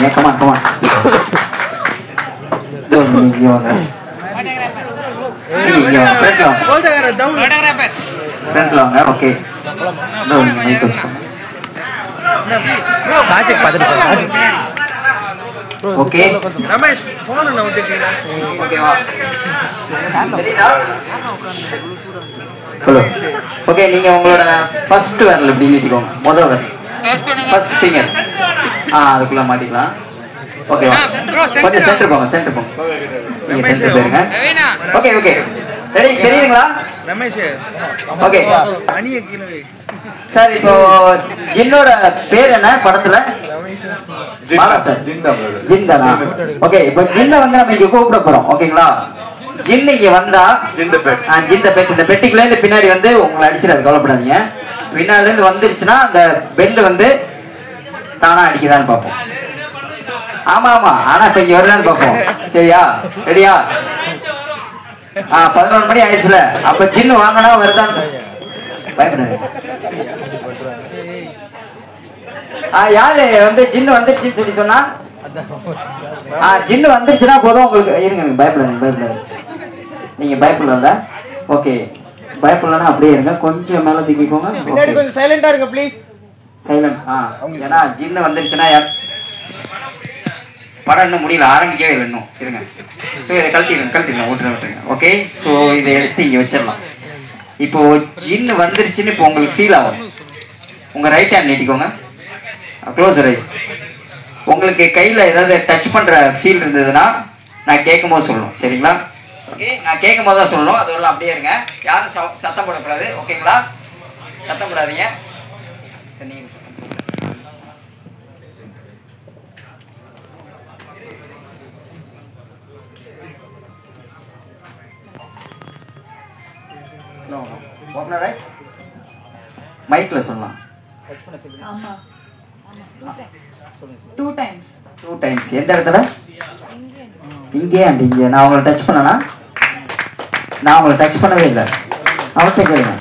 வாங்க come on come on இங்க வாங்க ஃப்ரண்ட்ல வாங்க ஓகே மைக் வச்சுக்கோங்க ஓகே ரமேஷ் போன் என்ன விட்டுட்டீங்க ஓகேவா தெரியுதா ஹலோ ஓகே நீங்க உங்களோட ஃபர்ஸ்ட் விரல் இப்படி நீட்டிக்கோங்க முதல் விரல் ஃபர்ஸ்ட் ஃபிங்கர் அதுக்குள்ள மாட்டிக்கலாம் ஓகேவா கொஞ்சம் சென்டர் போங்க நீங்க சென்டர் போயிருங்க ஓகே ஓகே ரெடி தெரியுதுங்களா ரமேஷ் ஓகே அணிய கீழே சார் இப்போ ஜின்னோட பேர் என்ன படத்துல ஜிந்தானா ஓகே இப்போ ஜின்ன வந்து நம்ம இங்க கூப்பிட போறோம் ஓகேங்களா ஜின் இங்க வந்தா ஜிந்த பெட் இந்த பெட்டிக்குள்ள இருந்து பின்னாடி வந்து உங்களை அடிச்சிடாது கவலைப்படாதீங்க பின்னாடி இருந்து வந்துருச்சுன்னா அந்த பெல் வந்து தானா அடிக்குதான்னு பார்ப்போம் ஆமா ஆமா ஆனா இப்ப இங்க வருதான்னு பார்ப்போம் சரியா ரெடியா 11 மணி ஆயிடுச்சுல அப்ப ஜின்னு வாங்கினா வருதான்னு பயப்படாது யாரு வந்து ஜின்னு வந்துருச்சுன்னு சொல்லி சொன்னா ஜின்னு வந்துருச்சுன்னா போதும் உங்களுக்கு இருங்க பயப்படாது நீங்க பயப்படல ஓகே பயப்படலன்னா அப்படியே இருங்க கொஞ்சம் மேல தூக்கிக்கோங்க கொஞ்சம் சைலண்டா இருங்க ப்ளீஸ் சைலண்ட் ஏன்னா ஜின்னு வந்துருச்சுன்னா படம் இன்னும் முடியல ஆரம்பிக்கவே இல்லை இன்னும் இருங்க ஸோ இதை கழட்டிடுங்க விட்டுருங்க ஓகே ஸோ இதை எடுத்து இங்கே வச்சிடலாம் இப்போ ஜின்னு வந்துருச்சுன்னு இப்போ உங்களுக்கு ஃபீல் ஆகும் உங்கள் ரைட் ஹேண்ட் நீட்டிக்கோங்க க்ளோஸ் ரைஸ் உங்களுக்கு கையில் ஏதாவது டச் பண்ணுற ஃபீல் இருந்ததுன்னா நான் கேட்கும் போது சொல்லணும் சரிங்களா ஓகே நான் கேட்கும் போது தான் சொல்லணும் அதெல்லாம் அப்படியே இருங்க யாரும் சத்தம் போடக்கூடாது ஓகேங்களா சத்தம் போடாதீங்க சரி நீங்கள் சத்தம் ஓப்பனர் ரைஸ் மைக்ல சொல்லலாம் ஆமா 2 டைம்ஸ் எந்த இடத்துல இங்கே அண்ட் இங்கே நான் உங்களை டச் பண்ணனா நான் உங்களை டச் பண்ணவே இல்லை அவர்கிட்ட கேளுங்க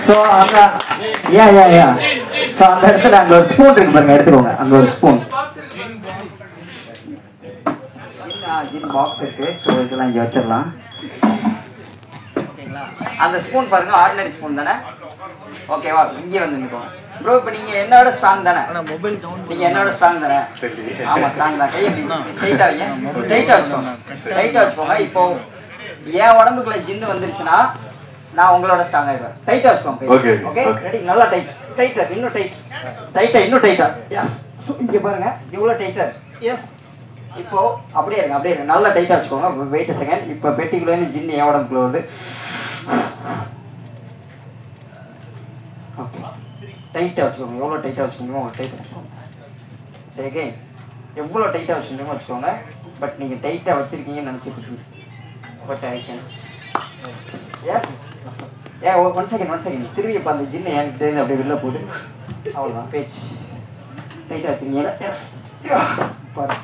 ஸோ அங்கே யா ஸோ அந்த இடத்துல அங்கே ஒரு ஸ்பூன் இருக்கு பாருங்க எடுத்துக்கோங்க அங்கே ஒரு ஸ்பூன் ஜின் பாக்ஸ் இருக்கு ஸோ இதெல்லாம் இங்கே வச்சிடலாம் அந்த ஸ்பூன் பாருங்க ஆர்டினரி ஸ்பூன் தானே ஓகேவா இங்கே வந்து நிற்கும் ப்ரோ இப்போ நீங்க என்னோட ஸ்ட்ராங் தானே நீங்க என்னோட ஸ்ட்ராங் தானே ஆமா ஸ்ட்ராங் தான் டைட்டா வச்சுக்கோங்க இப்போ என் உடம்புக்குள்ள ஜின்னு வந்துருச்சுன்னா நான் உங்களோட ஸ்ட்ராங் ஆயிடுவேன் டைட்டா வச்சுக்கோங்க ஓகே ரெடி நல்லா டைட்டா இன்னும் டைட்டா எஸ் இங்க பாருங்க இவ்வளவு டைட்டா எஸ் இப்போ அப்படியே இருங்க நல்லா டைட்டா வச்சுக்கோங்க வெயிட் செகண்ட் இப்போ பெட்டிக்குள்ள இருந்து ஜின்னு என் உடம்புக்குள்ள வருது ஓகே டைட்டாக வச்சுக்கோங்க எவ்வளோ டைட்டாக வச்சுக்கோங்க அவ்வளோ டைட்டாக வச்சுக்கோங்க சரி எவ்வளோ டைட்டாக வச்சுக்கோங்க வச்சுக்கோங்க பட் நீங்கள் டைட்டாக வச்சுருக்கீங்கன்னு நினச்சிட்டு இருக்கீங்க but I can ask one second திரும்பி இப்போ அந்த ஜின்னு என்கிட்ட அப்படியே வெளில போகுது அவ்வளோதான் பேச்சு டைட்டாக வச்சுருக்கீங்களா எஸ் பாரு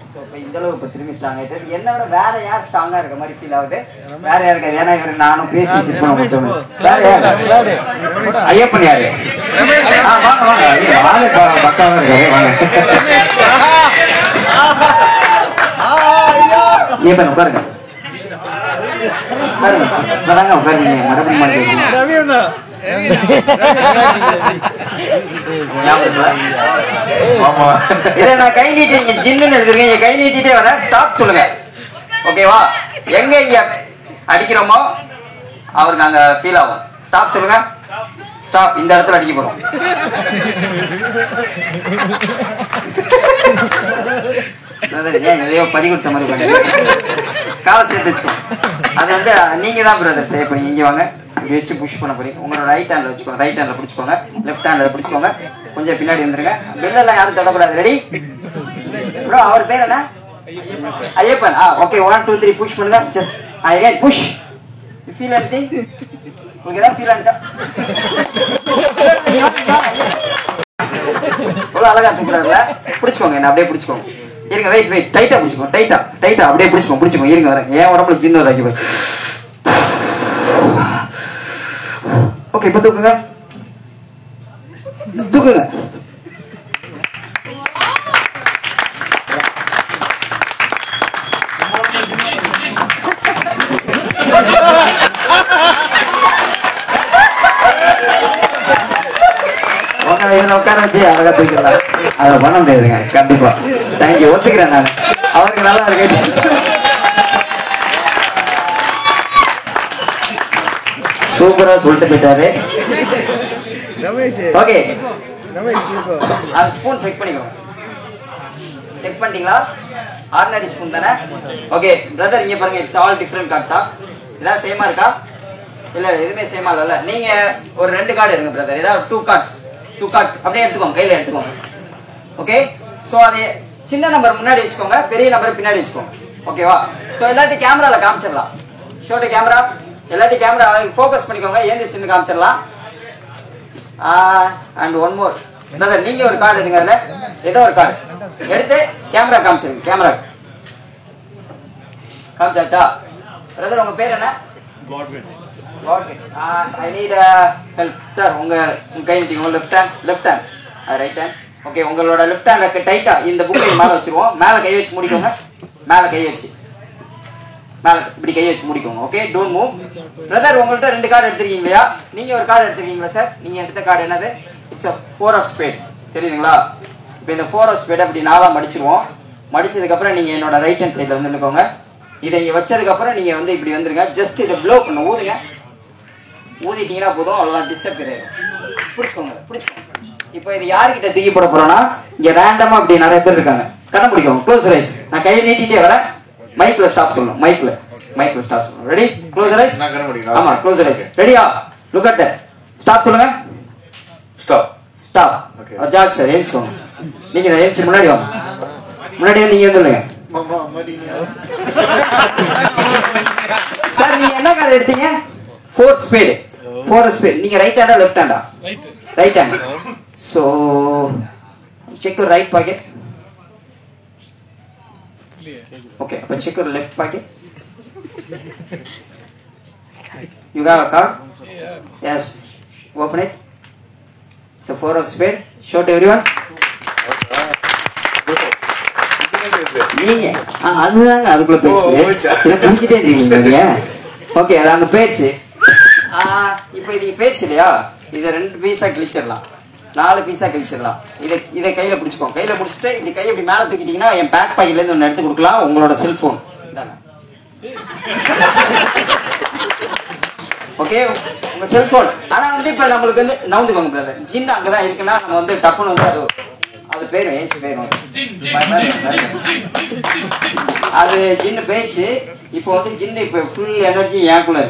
ஸோ இப்போ இந்தளவு இப்போ திரும்பி ஸ்ட்ராங் ஆகிட்டு என்னோட வேற யார் ஸ்ட்ராங்காக இருக்க மாதிரி ஃபீல் ஆகுது வேற யாருக்கு ஏன்னா இவர் நானும் பேசி வச்சுருப்போம் வேற யாரு ஐயப்பன் யாரு வாங்க பக்காவாக இருக்காரு வாங்க ஐயப்பன் உட்காருங்க உட்காருங்க மறுபடியும் இதை நான் கை நீட்டி ஜின்னு எடுத்துருக்கேன் கை நீட்டிட்டே வரேன் ஸ்டாப் சொல்லுங்க ஓகேவா எங்க இங்க அடிக்கிறோமோ அவருக்கு அங்க ஃபீல் ஆகும் ஸ்டாப் சொல்லுங்க ஸ்டாப் இந்த இடத்துல அடிக்க போறோம் பறி கொடுத்த மாதிரி பண்ணி காலை சேர்த்து வச்சுக்கோ அது வந்து நீங்க தான் பிரதர் செய்ய போறீங்க இங்க வாங்க வச்சு புஷ் பண்ண போறீங்க உங்களோட ரைட் ஹேண்ட்ல வச்சுக்கோங்க ரைட் ஹேண்ட்ல பிடிச்சுக்கோங்க லெஃப்ட் ஹேண்ட்ல பிடிச்சுக்கோங்க கொஞ்சம் பின்னாடி வந்துருங்க பெல்லெல்லாம் யாரும் தொடக்கூடாது ரெடி ப்ரோ அவர் பேர் என்ன ஐயப்பன் ஓகே 1 2 3 புஷ் பண்ணுங்க just again push you feel anything உங்களுக்கு ஏதாவது ஃபீல் ஆனிச்சா இவ்வளோ அழகா தூக்குறாருல பிடிச்சுக்கோங்க என்ன அப்படியே பிடிச்சுக்கோங்க இருங்க வெயிட் டைட்டா பிடிச்சுக்கோங்க டைட்டா அப்படியே பிடிச்சுக்கோங்க இருங்க வரேன் என் உடம்புல ஜின்னு வர ஆகி ஓகே இப்போ தூக்குங்க இதில் உட்கார வச்சு அழகா தூக்கிடலாம். அதை பண்ண முடியாதுங்க கண்டிப்பா. தேங்க்யூ, ஒத்துக்கிறேன் நான். அவருக்கு நல்லா இருக்கு. சூப்பரா சொல்லிட்டு போயிட்டாரு. ஓகே, அந்த ஸ்பூன் செக் பண்ணிக்கோங்க. செக் பண்ணிட்டீங்களா? ஆர்டினரி ஸ்பூன் தானே? ஓகே பிரதர், இங்கே பாருங்க, இட்ஸ் ஆல் டிஃப்ரெண்ட் கார்ட்ஸா? இதான் சேமா இருக்கா? இல்லை எதுவுமே சேமா இல்லைல்ல. நீங்கள் ஒரு 2 கார்டு எடுங்க பிரதர். ஏதாவது 2 கார்ட்ஸ் அப்படியே எடுத்துக்கோங்க, கையில் எடுத்துக்கோங்க. ஓகே, ஸோ அது சின்ன நம்பர் முன்னாடி வச்சுக்கோங்க, பெரிய நம்பர் பின்னாடி வச்சுக்கோங்க. ஓகேவா? ஸோ எல்லாத்தையும் கேமராவில் காமிச்சிடலாம். ஷோட்டு கேமரா, எல்லாத்தையும் கேமரா ஃபோக்கஸ் பண்ணிக்கோங்க. ஏந்தி சின்ன காமிச்சிடலாம். அண்ட் ஒன் மோர் பிரதர், நீங்கள் ஒரு கார்டு எடுங்க. அதில் ஏதோ ஒரு கார்டு எடுத்து கேமரா காமிச்சிருங்க. கேமரா காமிச்சாச்சா? பிரதர் உங்கள் பேர் என்ன? I need help sir. உங்கள் கை நீட்டிங்க. Left hand right hand. Okay, உங்களோட லெஃப்ட் ஹேண்ட் டைட்டாக இந்த புக்கை மேலே வச்சுருவோம். மேலே கை வச்சு முடிக்கோங்க. மேலே இப்படி கை வச்சு முடிக்கோங்க. Okay, don't move. பிரதர் உங்கள்கிட்ட 2 கார்டு எடுத்துருக்கீங்க இல்லையா? நீங்கள் ஒரு கார்டு எடுத்துருக்கீங்களா சார்? நீங்கள் எடுத்த கார்டு என்னது? It's 4 of spade. தெரியுதுங்களா? இப்போ இந்த 4 ஆஃப் ஸ்பேட் அப்படி 4ஆக மடிச்சிருவோம். மடிச்சதுக்கப்புறம் நீங்கள் என்னோட ரைட் ஹேண்ட் சைடில் வந்து நிற்கோங்க. இதை இங்கே வச்சதுக்கப்புறம் நீங்கள் வந்து இப்படி வந்துருங்க. ஜஸ்ட் இதை ப்ளோ பண்ண ஊதுங்க. ஊதிட்டீங்கன்னா போதும், அவ்வளோதான். டிஸ்அப்பியர் ஆயிடும். பிடிச்சிக்கோங்க. இப்போ இது யார்கிட்ட தூக்கி போட போகிறோன்னா, இங்கே ரேண்டமாக இப்படி நிறைய பேர் இருக்காங்க. கண்ண முடிக்கோங்க. Close rice. நான் கையை நீட்டிகிட்டே வரேன். மைக்கில் ஸ்டாப் சொல்லணும். மைக்கில் ஸ்டாப் சொல்லணும். ரெடி? Close eyes. ஆமாம், க்ளோஸ் ரைஸ். ரெடியா? Look at that. ஸ்டாப் சொல்லுங்க. ஸ்டாப். ஜார்ஜ் சார் ஏஞ்சிக்கோங்க. நீங்கள் தான் ஏஞ்சி முன்னாடி வாங்க. முன்னாடி வந்து நீங்கள் வந்துடுங்க சார். நீங்கள் என்ன கார்டு எடுத்தீங்க? 4 ஸ்பேடு. நீங்கள் ரைட் ஹேண்டா லெஃப்ட் ஹேண்டா? Right hand. So check your right pocket. Okay, but check your left pocket. You have a card? Yes. Open it. It's a 4 of spade. Show to everyone. நீங்க அதுதாங்க அதுக்குள்ள பேச்சு. இதை பிடிச்சிட்டே இருக்கீங்க நீங்க. ஓகே, அது அங்கே பேச்சு. இப்போ இது பேச்சு இல்லையா? இதை 2 பீஸாக கிழிச்சிடலாம். 4 பீஸாக கிழிச்சிடலாம். இதை கையில் பிடிச்சிக்கோங்க. கையில் பிடிச்சிட்டு இப்படி கையை இப்படி மேலே தூக்கிட்டிங்கன்னா என் பேக் பாக்கெட்லேருந்து ஒன்று எடுத்து கொடுக்கலாம். உங்களோட செல்ஃபோன் தானே? ஓகே, உங்கள் செல்ஃபோன். ஆனால் வந்து இப்போ நம்மளுக்கு வந்து நவுந்துக்கோங்க பிரதர். ஜின்னு அங்கே தான் இருக்குன்னா நம்ம வந்து டப்புன்னு வந்து அது போயிடும். ஏஞ்சி போயிடும். அது ஜின்னு பேச்சு. இப்போ வந்து ஜின்னு இப்போ ஃபுல் எனர்ஜி எனக்குள்ள.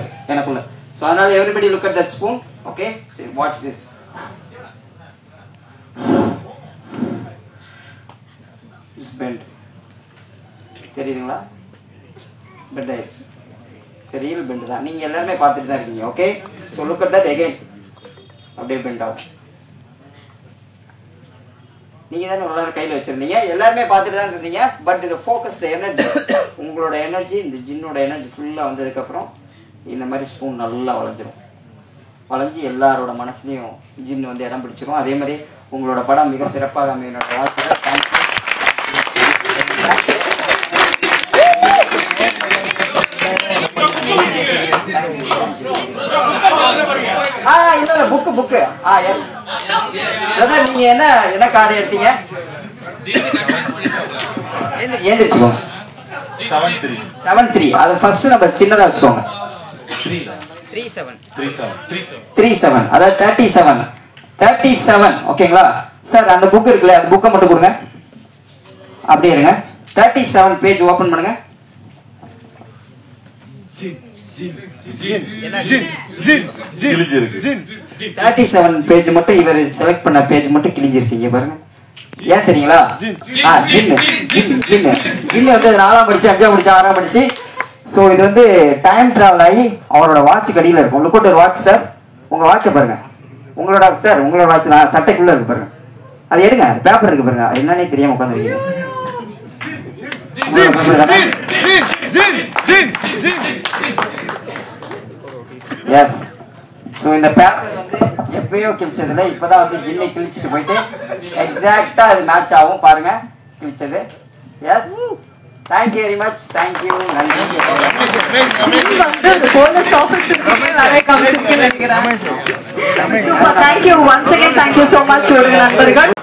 ஸோ அதனால everybody look at that spoon. Okay, சரி, வாட்ச் திஸ். பெண்ட் தெரியுதுங்களா? பெண்ட் ஆயிடுச்சு. சரி, ரியல் பெண்ட் தான். நீங்கள் எல்லாருமே பார்த்துட்டு தான் இருக்கீங்க. Okay, so look at that again. அப்படியே பெண்ட் ஆகும். நீங்கள் தானே எல்லாரும் கையில் வச்சுருந்தீங்க. எல்லாருமே பார்த்துட்டு தான் இருந்தீங்க. பட் இது ஃபோக்கஸ் த எனர்ஜி. உங்களோட எனர்ஜி, இந்த ஜின்னோட எனர்ஜி ஃபுல்லாக வந்ததுக்கப்புறம் இந்த மாதிரி ஸ்பூன் நல்லா வளைஞ்சி எல்லாரோட மனசுலையும் ஜின்னு வந்து இடம் பிடிச்சிரும். அதே மாதிரி உங்களோட படம் மிக சிறப்பாக அமையோட வாழ்த்துக்கள். தேங்க்யூ. இல்லை புக்கு. எஸ் பிரதர், நீங்கள் என்ன கார்டு எடுத்தீங்க? ஏந்திரிச்சுக்கோங்க. 7-3. அது ஃபர்ஸ்ட் நம்பர் சின்னதாக வச்சுக்கோங்க. 37. அதாவது 37. ஓகேங்களா சார்? அந்த புக் இருக்குல்ல, அந்த புக்கை மட்டும் கொடுங்க. அப்படியே இருங்க. 37 பேஜ் ஓபன் பண்ணுங்க. 37 பேஜ் மட்டும் இவர் செலக்ட் பண்ண பேஜ் மட்டும் கிழிஞ்சிருக்கீங்க பாருங்க. ஏன் தெரியுங்களா? ஜின்னு வந்து 4ஆம் படிச்சு 5ஆம் படிச்சு 6ஆம் படிச்சு. ஸோ இது வந்து டைம் டிராவல் ஆகி அவரோட வாட்ச் கடியில் இருக்கும். லுக் ஒரு வாட்ச் சார். உங்கள் வாட்சை பாருங்க. உங்களோட வாட்ச் தான் சட்டைக்குள்ளே இருக்கு பாருங்க. அது எடுங்க. பேப்பர் இருக்கு பாருங்க. என்னன்னே தெரியாம உட்காந்துருக்கீங்க. எஸ். ஸோ இந்த பேப்பர் வந்து எப்பயோ கிழிச்சதுல இப்போதான் வந்து ஜின்னை கிழிச்சிட்டு போயிட்டு எக்ஸாக்டாக அது மேட்ச் ஆகும் பாருங்க. கிழிச்சது. Yes, thank you very much. Thank you, நன்றி. Super. Thank you. Once again, thank you so much, நண்பர்கள்.